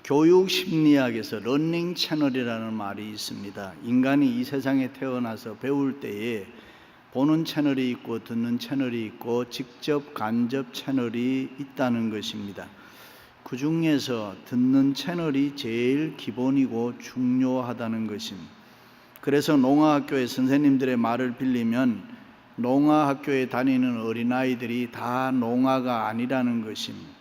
교육 심리학에서 러닝 채널이라는 말이 있습니다. 인간이 이 세상에 태어나서 배울 때에 보는 채널이 있고 듣는 채널이 있고 직접 간접 채널이 있다는 것입니다. 그 중에서 듣는 채널이 제일 기본이고 중요하다는 것입니다. 그래서 농아학교의 선생님들의 말을 빌리면 농아학교에 다니는 어린아이들이 다 농아가 아니라는 것입니다.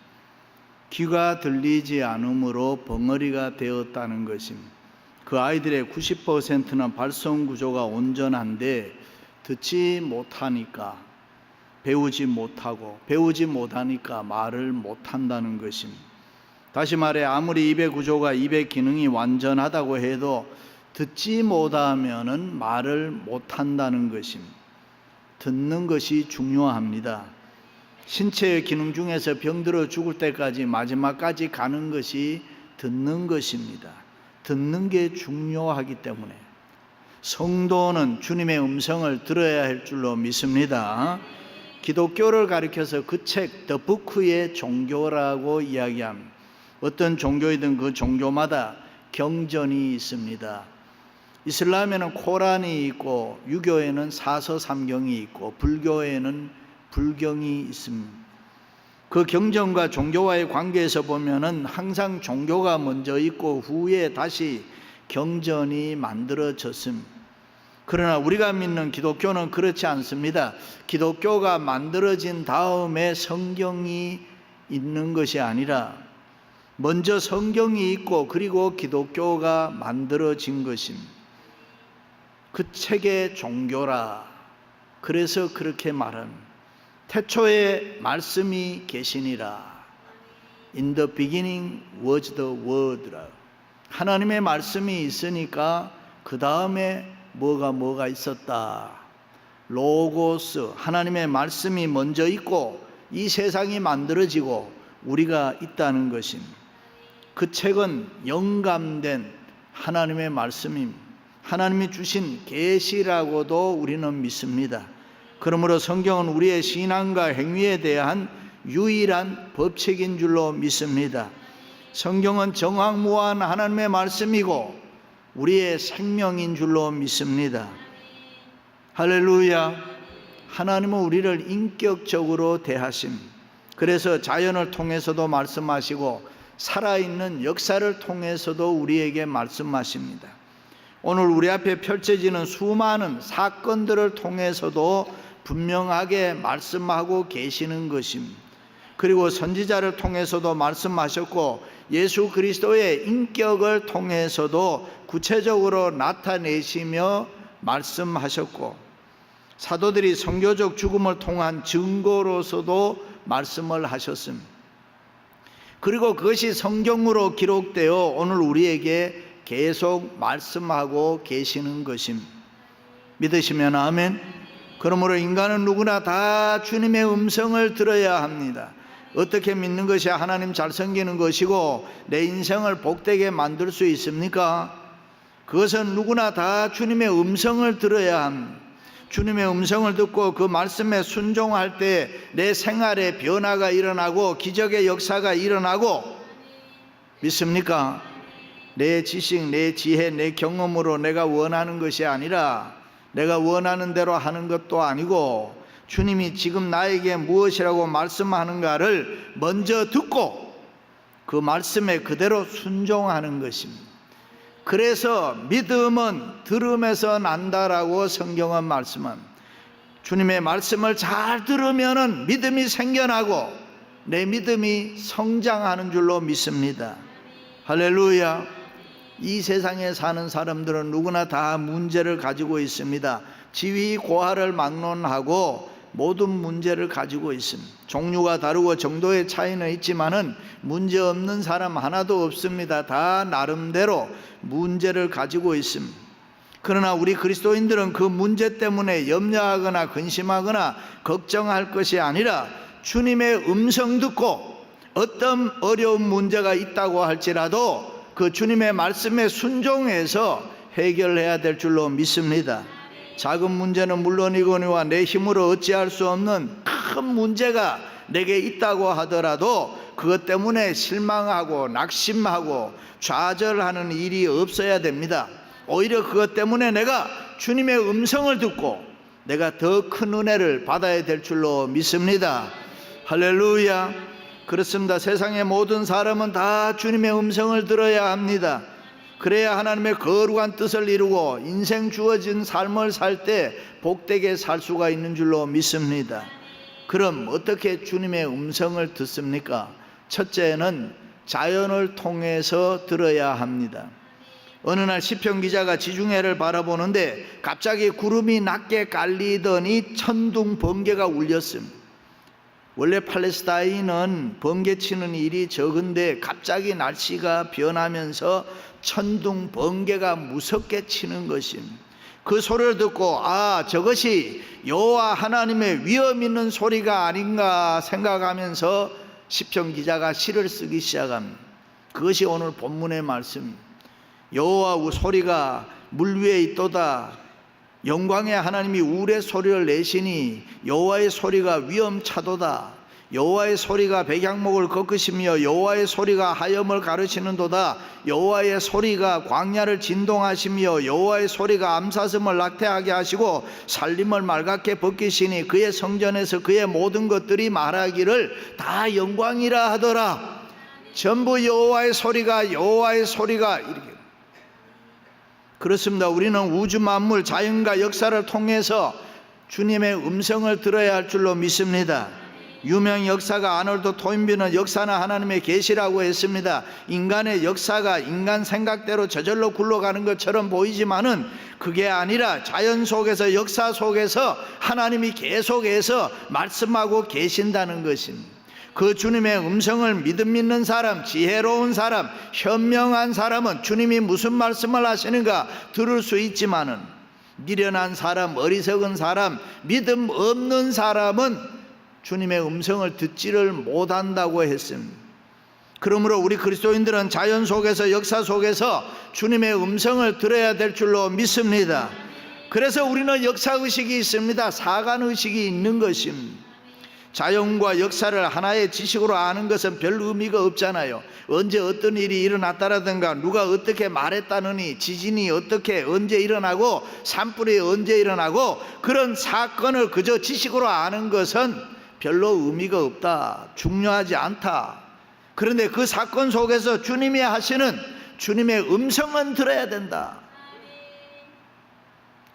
귀가 들리지 않으므로 벙어리가 되었다는 것입니다. 그 아이들의 90%는 발성 구조가 온전한데 듣지 못하니까 배우지 못하고 배우지 못하니까 말을 못한다는 것입니다. 다시 말해 아무리 입의 구조가 입의 기능이 완전하다고 해도 듣지 못하면은 말을 못한다는 것입니다. 듣는 것이 중요합니다. 신체의 기능 중에서 병들어 죽을 때까지 마지막까지 가는 것이 듣는 것입니다. 듣는 게 중요하기 때문에 성도는 주님의 음성을 들어야 할 줄로 믿습니다. 기독교를 가리켜서 그 책 더 부크의 종교라고 이야기합니다. 어떤 종교이든 그 종교마다 경전이 있습니다. 이슬람에는 코란이 있고 유교에는 사서삼경이 있고 불교에는 불경이 있습니다. 그 경전과 종교와의 관계에서 보면은 항상 종교가 먼저 있고 후에 다시 경전이 만들어졌습니다. 그러나 우리가 믿는 기독교는 그렇지 않습니다. 기독교가 만들어진 다음에 성경이 있는 것이 아니라 먼저 성경이 있고 그리고 기독교가 만들어진 것입니다. 그 책의 종교라. 그래서 그렇게 말합니다. 태초에 말씀이 계시니라. In the beginning was the word라. 하나님의 말씀이 있으니까 그 다음에 뭐가 있었다. 로고스, 하나님의 말씀이 먼저 있고 이 세상이 만들어지고 우리가 있다는 것입니다. 그 책은 영감된 하나님의 말씀입니다. 하나님이 주신 계시라고도 우리는 믿습니다. 그러므로 성경은 우리의 신앙과 행위에 대한 유일한 법칙인 줄로 믿습니다. 성경은 정확무한 하나님의 말씀이고 우리의 생명인 줄로 믿습니다. 할렐루야. 하나님은 우리를 인격적으로 대하십니다. 그래서 자연을 통해서도 말씀하시고 살아있는 역사를 통해서도 우리에게 말씀하십니다. 오늘 우리 앞에 펼쳐지는 수많은 사건들을 통해서도 분명하게 말씀하고 계시는 것입니다. 그리고 선지자를 통해서도 말씀하셨고 예수 그리스도의 인격을 통해서도 구체적으로 나타내시며 말씀하셨고 사도들이 선교적 죽음을 통한 증거로서도 말씀을 하셨습니다. 그리고 그것이 성경으로 기록되어 오늘 우리에게 계속 말씀하고 계시는 것입니다. 믿으시면 아멘. 그러므로 인간은 누구나 다 주님의 음성을 들어야 합니다. 어떻게 믿는 것이 하나님 잘 섬기는 것이고 내 인생을 복되게 만들 수 있습니까? 그것은 누구나 다 주님의 음성을 들어야 합니다. 주님의 음성을 듣고 그 말씀에 순종할 때 내 생활에 변화가 일어나고 기적의 역사가 일어나고 믿습니까? 내 지식, 내 지혜, 내 경험으로 내가 원하는 것이 아니라 내가 원하는 대로 하는 것도 아니고 주님이 지금 나에게 무엇이라고 말씀하는가를 먼저 듣고 그 말씀에 그대로 순종하는 것입니다. 그래서 믿음은 들음에서 난다라고 성경은 말씀합니다. 주님의 말씀을 잘 들으면은 믿음이 생겨나고 내 믿음이 성장하는 줄로 믿습니다. 할렐루야. 이 세상에 사는 사람들은 누구나 다 문제를 가지고 있습니다. 지위 고하를 막론하고 모든 문제를 가지고 있습니다. 종류가 다르고 정도의 차이는 있지만은 문제 없는 사람 하나도 없습니다. 다 나름대로 문제를 가지고 있습니다. 그러나 우리 그리스도인들은 그 문제 때문에 염려하거나 근심하거나 걱정할 것이 아니라 주님의 음성 듣고 어떤 어려운 문제가 있다고 할지라도 그 주님의 말씀에 순종해서 해결해야 될 줄로 믿습니다. 작은 문제는 물론이거니와 내 힘으로 어찌할 수 없는 큰 문제가 내게 있다고 하더라도 그것 때문에 실망하고 낙심하고 좌절하는 일이 없어야 됩니다. 오히려 그것 때문에 내가 주님의 음성을 듣고 내가 더 큰 은혜를 받아야 될 줄로 믿습니다. 할렐루야. 그렇습니다. 세상의 모든 사람은 다 주님의 음성을 들어야 합니다. 그래야 하나님의 거룩한 뜻을 이루고 인생 주어진 삶을 살 때 복되게 살 수가 있는 줄로 믿습니다. 그럼 어떻게 주님의 음성을 듣습니까? 첫째는 자연을 통해서 들어야 합니다. 어느 날 시편 기자가 지중해를 바라보는데 갑자기 구름이 낮게 깔리더니 천둥 번개가 울렸습니다. 원래 팔레스타인은 번개 치는 일이 적은데 갑자기 날씨가 변하면서 천둥 번개가 무섭게 치는 것입니다. 그 소리를 듣고 저것이 여호와 하나님의 위엄 있는 소리가 아닌가 생각하면서 시편 기자가 시를 쓰기 시작합니다. 그것이 오늘 본문의 말씀입니다. 여호와 소리가 물 위에 있도다. 영광의 하나님이 우레 소리를 내시니 여호와의 소리가 위엄차도다. 여호와의 소리가 백향목을 꺾으시며 여호와의 소리가 하염을 가르시는도다. 여호와의 소리가 광야를 진동하시며 여호와의 소리가 암사슴을 낙태하게 하시고 살림을 말갛게 벗기시니 그의 성전에서 그의 모든 것들이 말하기를 다 영광이라 하더라. 전부 여호와의 소리가 이렇게. 그렇습니다. 우리는 우주 만물 자연과 역사를 통해서 주님의 음성을 들어야 할 줄로 믿습니다. 유명 역사가 아놀드 토인비는 역사는 하나님의 계시라고 했습니다. 인간의 역사가 인간 생각대로 저절로 굴러가는 것처럼 보이지만은 그게 아니라 자연 속에서 역사 속에서 하나님이 계속해서 말씀하고 계신다는 것입니다. 그 주님의 음성을 믿는 사람, 지혜로운 사람, 현명한 사람은 주님이 무슨 말씀을 하시는가 들을 수 있지만은 미련한 사람, 어리석은 사람, 믿음 없는 사람은 주님의 음성을 듣지를 못한다고 했습니다. 그러므로 우리 그리스도인들은 자연 속에서 역사 속에서 주님의 음성을 들어야 될 줄로 믿습니다. 그래서 우리는 역사의식이 있습니다. 사관의식이 있는 것입니다. 자연과 역사를 하나의 지식으로 아는 것은 별 의미가 없잖아요. 언제 어떤 일이 일어났다라든가 누가 어떻게 말했다느니 지진이 어떻게 언제 일어나고 산불이 언제 일어나고 그런 사건을 그저 지식으로 아는 것은 별로 의미가 없다. 중요하지 않다. 그런데 그 사건 속에서 주님이 하시는 주님의 음성은 들어야 된다.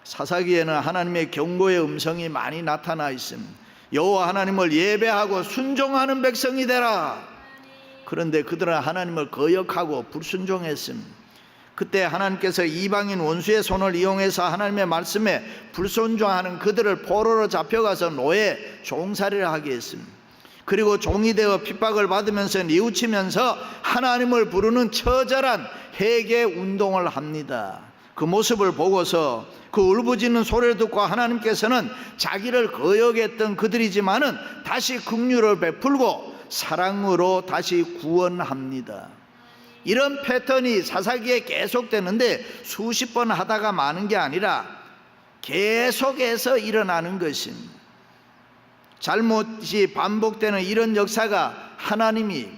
사사기에는 하나님의 경고의 음성이 많이 나타나 있습니다. 여호와 하나님을 예배하고 순종하는 백성이 되라. 그런데 그들은 하나님을 거역하고 불순종했습니다. 그때 하나님께서 이방인 원수의 손을 이용해서 하나님의 말씀에 불순종하는 그들을 포로로 잡혀가서 노예 종살이를 하게 했습니다. 그리고 종이 되어 핍박을 받으면서 뉘우치면서 하나님을 부르는 처절한 회개 운동을 합니다. 그 모습을 보고서 그 울부짖는 소리를 듣고 하나님께서는 자기를 거역했던 그들이지만은 다시 긍휼을 베풀고 사랑으로 다시 구원합니다. 이런 패턴이 사사기에 계속되는데 수십 번 하다가 마는 게 아니라 계속해서 일어나는 것입니다. 잘못이 반복되는 이런 역사가 하나님이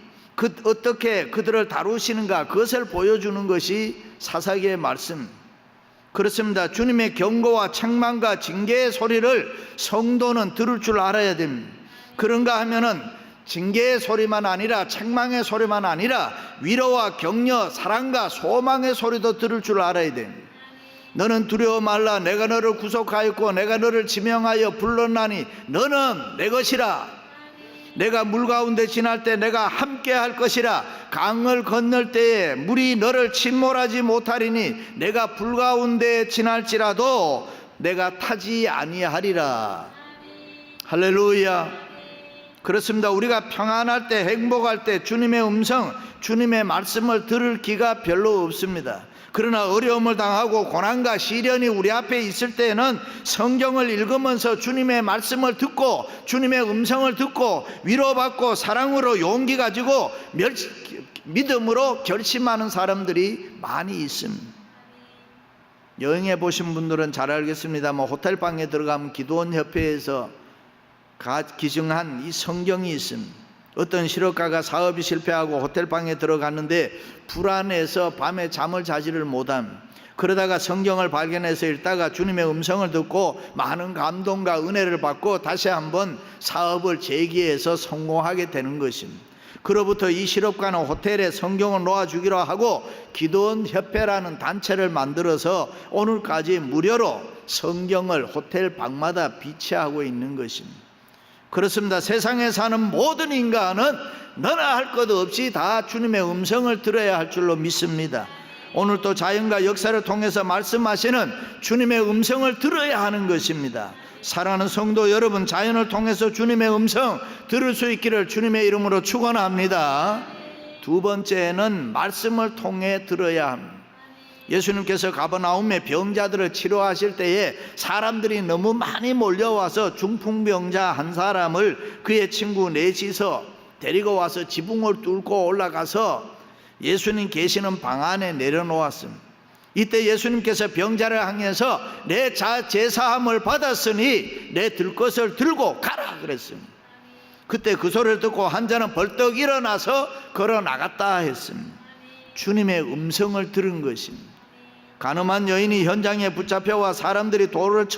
어떻게 그들을 다루시는가 그것을 보여주는 것이 사사기의 말씀. 그렇습니다. 주님의 경고와 책망과 징계의 소리를 성도는 들을 줄 알아야 됩니다. 그런가 하면은 징계의 소리만 아니라 책망의 소리만 아니라 위로와 격려, 사랑과 소망의 소리도 들을 줄 알아야 됩니다. 너는 두려워 말라. 내가 너를 구속하였고 내가 너를 지명하여 불렀나니 너는 내 것이라. 내가 물 가운데 지날 때 내가 함께 할 것이라. 강을 건널 때에 물이 너를 침몰하지 못하리니 내가 불 가운데 지날지라도 내가 타지 아니하리라. 할렐루야. 그렇습니다. 우리가 평안할 때 행복할 때 주님의 음성, 주님의 말씀을 들을 기가 별로 없습니다. 그러나 어려움을 당하고 고난과 시련이 우리 앞에 있을 때에는 성경을 읽으면서 주님의 말씀을 듣고 주님의 음성을 듣고 위로받고 사랑으로 용기 가지고 믿음으로 결심하는 사람들이 많이 있습니다. 여행해 보신 분들은 잘 알겠습니다만 호텔방에 들어가면 기도원 협회에서 기증한 이 성경이 있습니다. 어떤 실업가가 사업이 실패하고 호텔방에 들어갔는데 불안해서 밤에 잠을 자지를 못함. 그러다가 성경을 발견해서 읽다가 주님의 음성을 듣고 많은 감동과 은혜를 받고 다시 한번 사업을 재기해서 성공하게 되는 것입니다. 그로부터 이 실업가는 호텔에 성경을 놓아주기로 하고 기도원 협회라는 단체를 만들어서 오늘까지 무료로 성경을 호텔 방마다 비치하고 있는 것입니다. 그렇습니다. 세상에 사는 모든 인간은 너나 할 것 없이 다 주님의 음성을 들어야 할 줄로 믿습니다. 오늘 또 자연과 역사를 통해서 말씀하시는 주님의 음성을 들어야 하는 것입니다. 사랑하는 성도 여러분, 자연을 통해서 주님의 음성 들을 수 있기를 주님의 이름으로 축원합니다. 두 번째는 말씀을 통해 들어야 합니다. 예수님께서 가버나움에 병자들을 치료하실 때에 사람들이 너무 많이 몰려와서 중풍병자 한 사람을 그의 친구 넷이서 데리고 와서 지붕을 뚫고 올라가서 예수님 계시는 방 안에 내려놓았습니다. 이때 예수님께서 병자를 향해서 내 제사함을 받았으니 내 들 것을 들고 가라 그랬습니다. 그때 그 소리를 듣고 환자는 벌떡 일어나서 걸어 나갔다 했습니다. 주님의 음성을 들은 것입니다. 가늠한 여인이 현장에 붙잡혀와 사람들이 돌을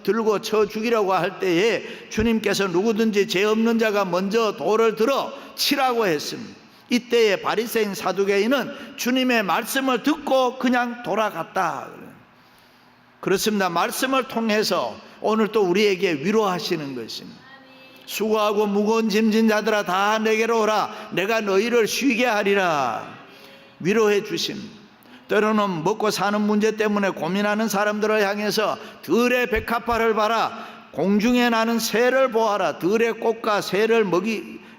들고 쳐 죽이려고 할 때에 주님께서 누구든지 죄 없는 자가 먼저 돌을 들어 치라고 했습니다. 이때에 바리새인 사두개인은 주님의 말씀을 듣고 그냥 돌아갔다. 그렇습니다. 말씀을 통해서 오늘 또 우리에게 위로하시는 것입니다. 수고하고 무거운 짐진 자들아 다 내게로 오라. 내가 너희를 쉬게 하리라. 위로해 주십니다. 때로는 먹고 사는 문제 때문에 고민하는 사람들을 향해서 들의 백합화를 봐라. 공중에 나는 새를 보아라. 들의 꽃과 새를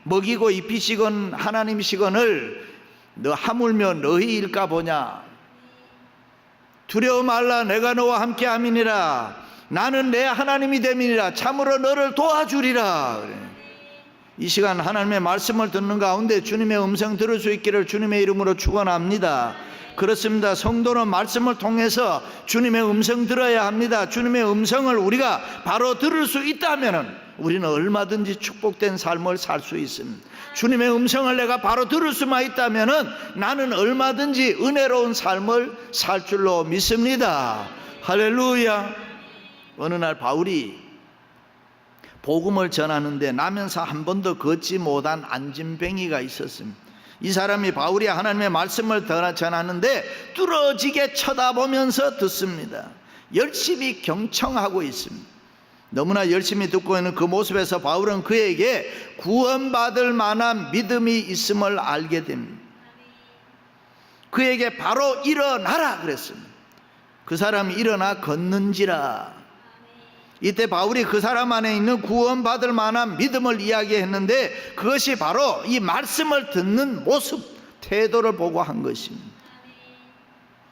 먹이고 입히시건 하나님이시건을 너 하물며 너희일까 보냐. 두려워 말라. 내가 너와 함께 함이니라. 나는 내 하나님이 됨이니라. 참으로 너를 도와주리라. 이 시간 하나님의 말씀을 듣는 가운데 주님의 음성 들을 수 있기를 주님의 이름으로 축원합니다. 그렇습니다. 성도는 말씀을 통해서 주님의 음성 들어야 합니다. 주님의 음성을 우리가 바로 들을 수 있다면 우리는 얼마든지 축복된 삶을 살 수 있습니다. 주님의 음성을 내가 바로 들을 수만 있다면 나는 얼마든지 은혜로운 삶을 살 줄로 믿습니다. 할렐루야. 어느 날 바울이 복음을 전하는데 나면서 한 번도 걷지 못한 안진뱅이가 있었습니다. 이 사람이 바울이 하나님의 말씀을 전하는데 뚫어지게 쳐다보면서 듣습니다. 열심히 경청하고 있습니다. 너무나 열심히 듣고 있는 그 모습에서 바울은 그에게 구원받을 만한 믿음이 있음을 알게 됩니다. 그에게 바로 일어나라 그랬습니다. 그 사람이 일어나 걷는지라. 이때 바울이 그 사람 안에 있는 구원받을 만한 믿음을 이야기했는데 그것이 바로 이 말씀을 듣는 모습, 태도를 보고 한 것입니다.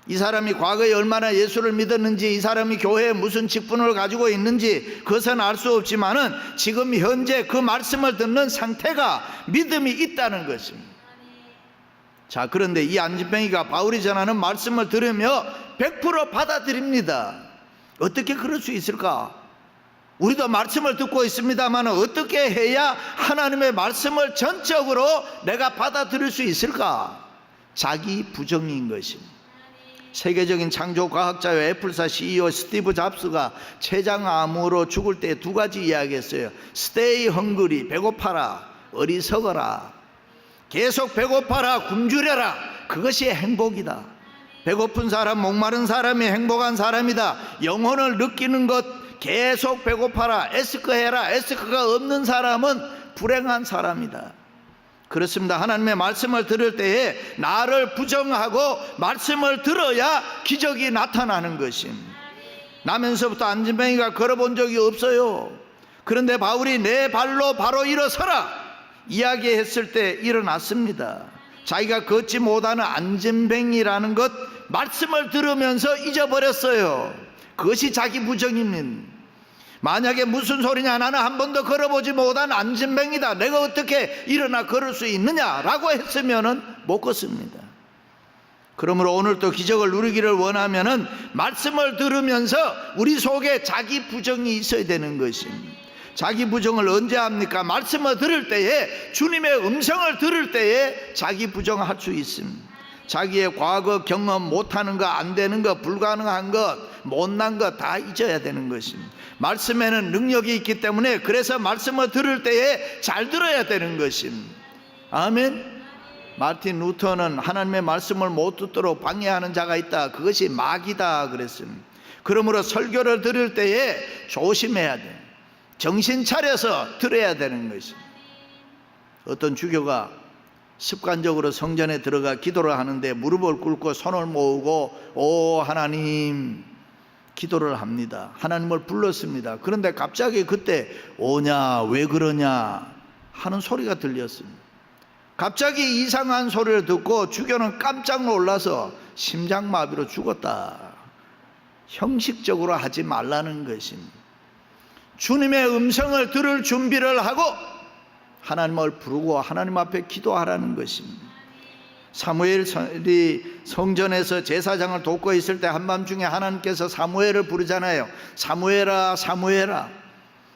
이 사람이 과거에 얼마나 예수를 믿었는지, 이 사람이 교회에 무슨 직분을 가지고 있는지 그것은 알 수 없지만은 지금 현재 그 말씀을 듣는 상태가 믿음이 있다는 것입니다. 자, 그런데 이 안진뱅이가 바울이 전하는 말씀을 들으며 100% 받아들입니다. 어떻게 그럴 수 있을까? 우리도 말씀을 듣고 있습니다만 어떻게 해야 하나님의 말씀을 전적으로 내가 받아들일 수 있을까? 자기 부정인 것입니다. 세계적인 창조과학자요 애플사 CEO 스티브 잡스가 췌장암으로 죽을 때 두 가지 이야기했어요. Stay hungry, 배고파라. 어리석어라. 계속 배고파라. 굶주려라. 그것이 행복이다. 배고픈 사람, 목마른 사람이 행복한 사람이다. 영혼을 느끼는 것, 계속 배고파라. 에스크해라. 에스크가 없는 사람은 불행한 사람이다. 그렇습니다. 하나님의 말씀을 들을 때에 나를 부정하고 말씀을 들어야 기적이 나타나는 것입니다. 나면서부터 안진뱅이가 걸어본 적이 없어요. 그런데 바울이 내 발로 바로 일어서라 이야기했을 때 일어났습니다. 자기가 걷지 못하는 안진뱅이라는 것 말씀을 들으면서 잊어버렸어요. 그것이 자기 부정입니다. 만약에 무슨 소리냐, 나는 한 번도 걸어보지 못한 안진뱅이다, 내가 어떻게 일어나 걸을 수 있느냐라고 했으면 못 걷습니다. 그러므로 오늘 또 기적을 누리기를 원하면은 말씀을 들으면서 우리 속에 자기 부정이 있어야 되는 것입니다. 자기 부정을 언제 합니까? 말씀을 들을 때에, 주님의 음성을 들을 때에 자기 부정할 수 있습니다. 자기의 과거 경험, 못하는 거, 안 되는 거, 불가능한 것, 못난 것 다 잊어야 되는 것입니다. 말씀에는 능력이 있기 때문에, 그래서 말씀을 들을 때에 잘 들어야 되는 것입니다. 아멘. 마틴 루터는 하나님의 말씀을 못 듣도록 방해하는 자가 있다, 그것이 마귀다 그랬습니다. 그러므로 설교를 들을 때에 조심해야 돼. 정신 차려서 들어야 되는 것입니다. 어떤 주교가 습관적으로 성전에 들어가 기도를 하는데 무릎을 꿇고 손을 모으고 오 하나님 기도를 합니다. 하나님을 불렀습니다. 그런데 갑자기 그때 오냐 왜 그러냐 하는 소리가 들렸습니다. 갑자기 이상한 소리를 듣고 주교는 깜짝 놀라서 심장마비로 죽었다. 형식적으로 하지 말라는 것입니다. 주님의 음성을 들을 준비를 하고 하나님을 부르고 하나님 앞에 기도하라는 것입니다. 사무엘이 성전에서 제사장을 돕고 있을 때 한밤중에 하나님께서 사무엘을 부르잖아요. 사무엘아 사무엘아.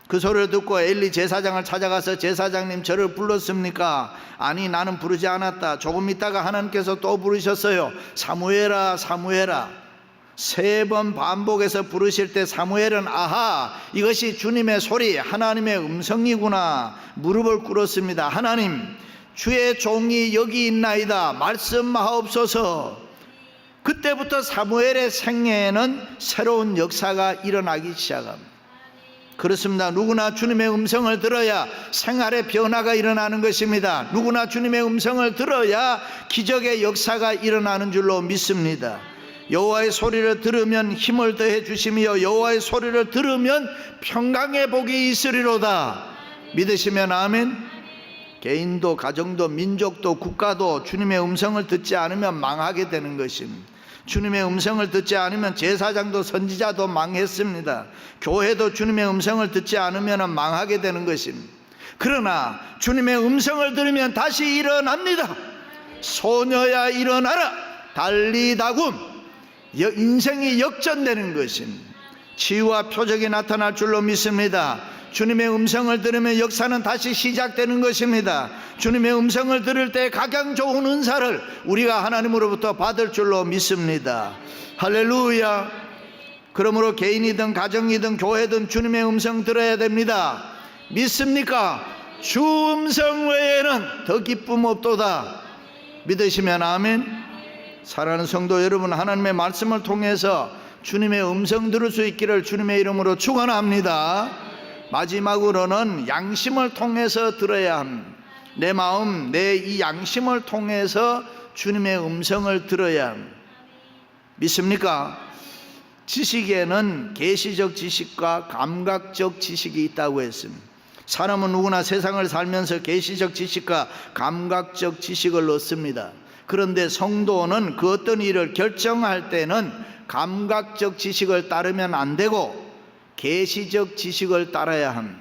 그 소리를 듣고 엘리 제사장을 찾아가서 제사장님 저를 불렀습니까? 아니 나는 부르지 않았다. 조금 있다가 하나님께서 또 부르셨어요. 사무엘아 사무엘아. 3번 반복해서 부르실 때 사무엘은 아하 이것이 주님의 소리 하나님의 음성이구나 무릎을 꿇었습니다. 하나님 주의 종이 여기 있나이다 말씀하옵소서. 그때부터 사무엘의 생애에는 새로운 역사가 일어나기 시작합니다. 그렇습니다. 누구나 주님의 음성을 들어야 생활의 변화가 일어나는 것입니다. 누구나 주님의 음성을 들어야 기적의 역사가 일어나는 줄로 믿습니다. 여호와의 소리를 들으면 힘을 더해 주시며 여호와의 소리를 들으면 평강의 복이 있으리로다. 믿으시면 아멘. 개인도 가정도 민족도 국가도 주님의 음성을 듣지 않으면 망하게 되는 것입니다. 주님의 음성을 듣지 않으면 제사장도 선지자도 망했습니다. 교회도 주님의 음성을 듣지 않으면 망하게 되는 것입니다. 그러나 주님의 음성을 들으면 다시 일어납니다. 소녀야 일어나라 달리다굼. 인생이 역전되는 것입니다. 치유와 표적이 나타날 줄로 믿습니다. 주님의 음성을 들으면 역사는 다시 시작되는 것입니다. 주님의 음성을 들을 때 각양 좋은 은사를 우리가 하나님으로부터 받을 줄로 믿습니다. 할렐루야. 그러므로 개인이든 가정이든 교회든 주님의 음성 들어야 됩니다. 믿습니까? 주 음성 외에는 더 기쁨 없도다. 믿으시면 아멘. 사랑하는 성도 여러분, 하나님의 말씀을 통해서 주님의 음성 들을 수 있기를 주님의 이름으로 축원합니다. 마지막으로는 양심을 통해서 들어야 합니다. 내 마음, 내 이 양심을 통해서 주님의 음성을 들어야 합니다. 믿습니까? 지식에는 계시적 지식과 감각적 지식이 있다고 했습니다. 사람은 누구나 세상을 살면서 계시적 지식과 감각적 지식을 얻습니다. 그런데 성도는 그 어떤 일을 결정할 때는 감각적 지식을 따르면 안 되고 계시적 지식을 따라야 합니다.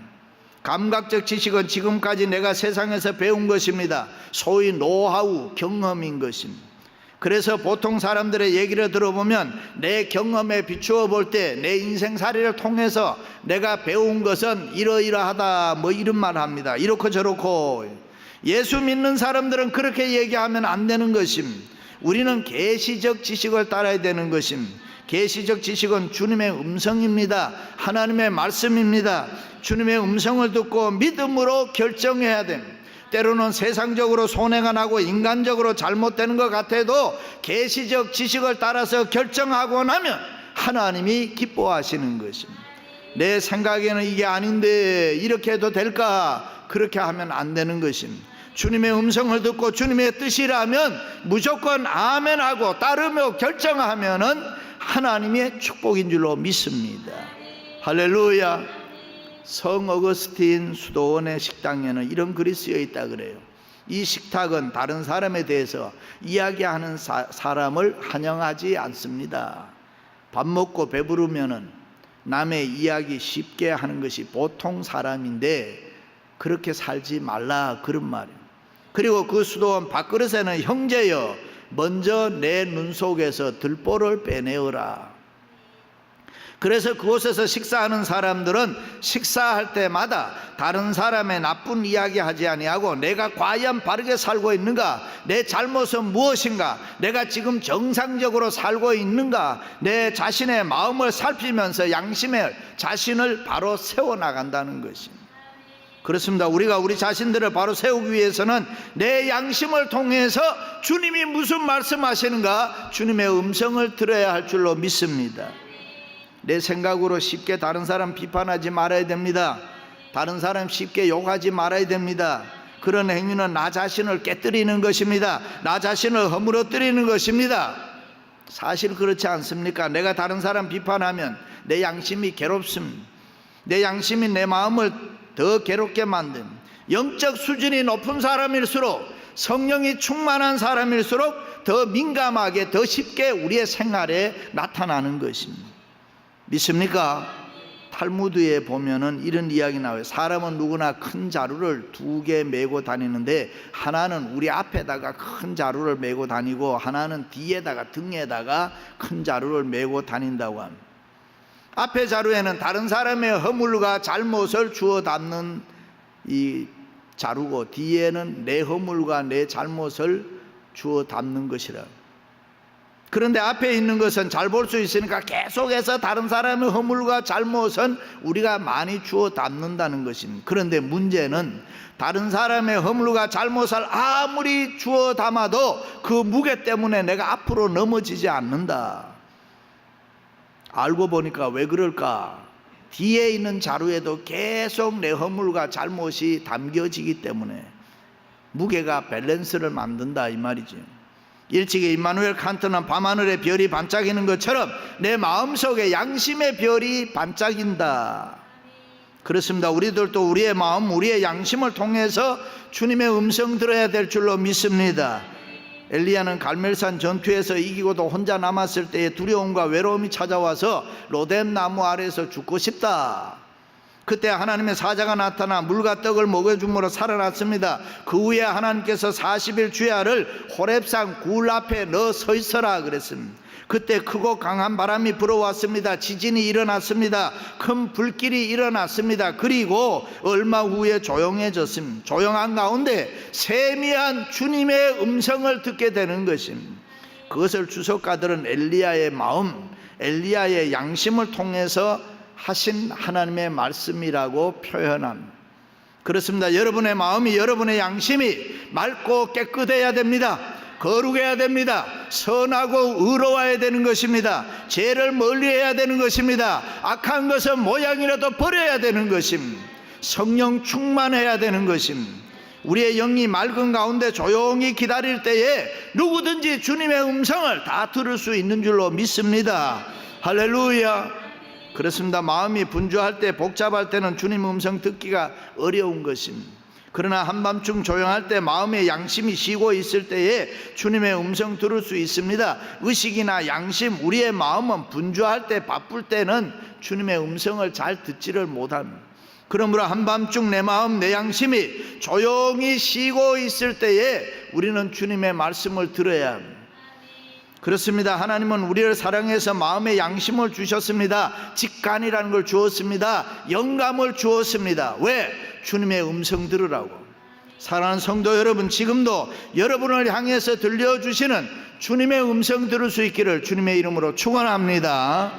감각적 지식은 지금까지 내가 세상에서 배운 것입니다. 소위 노하우, 경험인 것입니다. 그래서 보통 사람들의 얘기를 들어보면 내 경험에 비추어 볼 때 내 인생살이를 통해서 내가 배운 것은 이러이러하다 뭐 이런 말 합니다. 이렇고 저렇고. 예수 믿는 사람들은 그렇게 얘기하면 안 되는 것입니다. 우리는 계시적 지식을 따라야 되는 것입니다. 계시적 지식은 주님의 음성입니다. 하나님의 말씀입니다. 주님의 음성을 듣고 믿음으로 결정해야 됩니다. 때로는 세상적으로 손해가 나고 인간적으로 잘못되는 것 같아도 계시적 지식을 따라서 결정하고 나면 하나님이 기뻐하시는 것입니다. 내 생각에는 이게 아닌데 이렇게 해도 될까? 그렇게 하면 안 되는 것입니다. 주님의 음성을 듣고 주님의 뜻이라면 무조건 아멘하고 따르며 결정하면은 하나님의 축복인 줄로 믿습니다. 할렐루야. 성 어거스틴 수도원의 식당에는 이런 글이 쓰여 있다 그래요. 이 식탁은 다른 사람에 대해서 이야기하는 사람을 환영하지 않습니다. 밥 먹고 배부르면은 남의 이야기 쉽게 하는 것이 보통 사람인데 그렇게 살지 말라 그런 말이에요. 그리고 그 수도원 밥그릇에는 형제여 먼저 내 눈 속에서 들보를 빼내어라. 그래서 그곳에서 식사하는 사람들은 식사할 때마다 다른 사람의 나쁜 이야기 하지 아니하고 내가 과연 바르게 살고 있는가, 내 잘못은 무엇인가, 내가 지금 정상적으로 살고 있는가, 내 자신의 마음을 살피면서 양심의 자신을 바로 세워나간다는 것입니다. 그렇습니다. 우리가 우리 자신들을 바로 세우기 위해서는 내 양심을 통해서 주님이 무슨 말씀하시는가, 주님의 음성을 들어야 할 줄로 믿습니다. 내 생각으로 쉽게 다른 사람 비판하지 말아야 됩니다. 다른 사람 쉽게 욕하지 말아야 됩니다. 그런 행위는 나 자신을 깨뜨리는 것입니다. 나 자신을 허물어뜨리는 것입니다. 사실 그렇지 않습니까? 내가 다른 사람 비판하면 내 양심이 괴롭습니다. 내 양심이 내 마음을 더 괴롭게 만든, 영적 수준이 높은 사람일수록, 성령이 충만한 사람일수록 더 민감하게, 더 쉽게 우리의 생활에 나타나는 것입니다. 믿습니까? 탈무드에 보면은 이런 이야기 나와요. 사람은 누구나 큰 자루를 2개 메고 다니는데, 하나는 우리 앞에다가 큰 자루를 메고 다니고, 하나는 뒤에다가, 등에다가 큰 자루를 메고 다닌다고 합니다. 앞에 자루에는 다른 사람의 허물과 잘못을 주워 담는 이 자루고, 뒤에는 내 허물과 내 잘못을 주워 담는 것이라. 그런데 앞에 있는 것은 잘 볼 수 있으니까 계속해서 다른 사람의 허물과 잘못은 우리가 많이 주워 담는다는 것입니다. 그런데 문제는 다른 사람의 허물과 잘못을 아무리 주워 담아도 그 무게 때문에 내가 앞으로 넘어지지 않는다. 알고 보니까 왜 그럴까? 뒤에 있는 자루에도 계속 내 허물과 잘못이 담겨지기 때문에 무게가 밸런스를 만든다 이 말이죠. 일찍이 임마누엘 칸트는 밤하늘에 별이 반짝이는 것처럼 내 마음속에 양심의 별이 반짝인다. 그렇습니다. 우리들도 우리의 마음, 우리의 양심을 통해서 주님의 음성 들어야 될 줄로 믿습니다. 엘리야는 갈멜산 전투에서 이기고도 혼자 남았을 때에 두려움과 외로움이 찾아와서 로뎀 나무 아래에서 죽고 싶다. 그때 하나님의 사자가 나타나 물과 떡을 먹여줌으로 살아났습니다. 그 후에 하나님께서 40일 주야를 호렙산 굴 앞에 넣어 서 있어라 그랬습니다. 그때 크고 강한 바람이 불어왔습니다. 지진이 일어났습니다. 큰 불길이 일어났습니다. 그리고 얼마 후에 조용해졌습니다. 조용한 가운데 세미한 주님의 음성을 듣게 되는 것입니다. 그것을 주석가들은 엘리야의 마음, 엘리야의 양심을 통해서 하신 하나님의 말씀이라고 표현합니다. 그렇습니다. 여러분의 마음이, 여러분의 양심이 맑고 깨끗해야 됩니다. 거룩해야 됩니다. 선하고 의로워야 되는 것입니다. 죄를 멀리해야 되는 것입니다. 악한 것은 모양이라도 버려야 되는 것입니다. 성령 충만해야 되는 것입니다. 우리의 영이 맑은 가운데 조용히 기다릴 때에 누구든지 주님의 음성을 다 들을 수 있는 줄로 믿습니다. 할렐루야. 그렇습니다. 마음이 분주할 때, 복잡할 때는 주님 음성 듣기가 어려운 것입니다. 그러나 한밤중 조용할 때, 마음의 양심이 쉬고 있을 때에 주님의 음성 들을 수 있습니다. 의식이나 양심, 우리의 마음은 분주할 때, 바쁠 때는 주님의 음성을 잘 듣지를 못합니다. 그러므로 한밤중 내 마음, 내 양심이 조용히 쉬고 있을 때에 우리는 주님의 말씀을 들어야 합니다. 그렇습니다. 하나님은 우리를 사랑해서 마음의 양심을 주셨습니다. 직관이라는 걸 주었습니다. 영감을 주었습니다. 왜? 주님의 음성 들으라고. 사랑하는 성도 여러분, 지금도 여러분을 향해서 들려주시는 주님의 음성 들을 수 있기를 주님의 이름으로 축원합니다.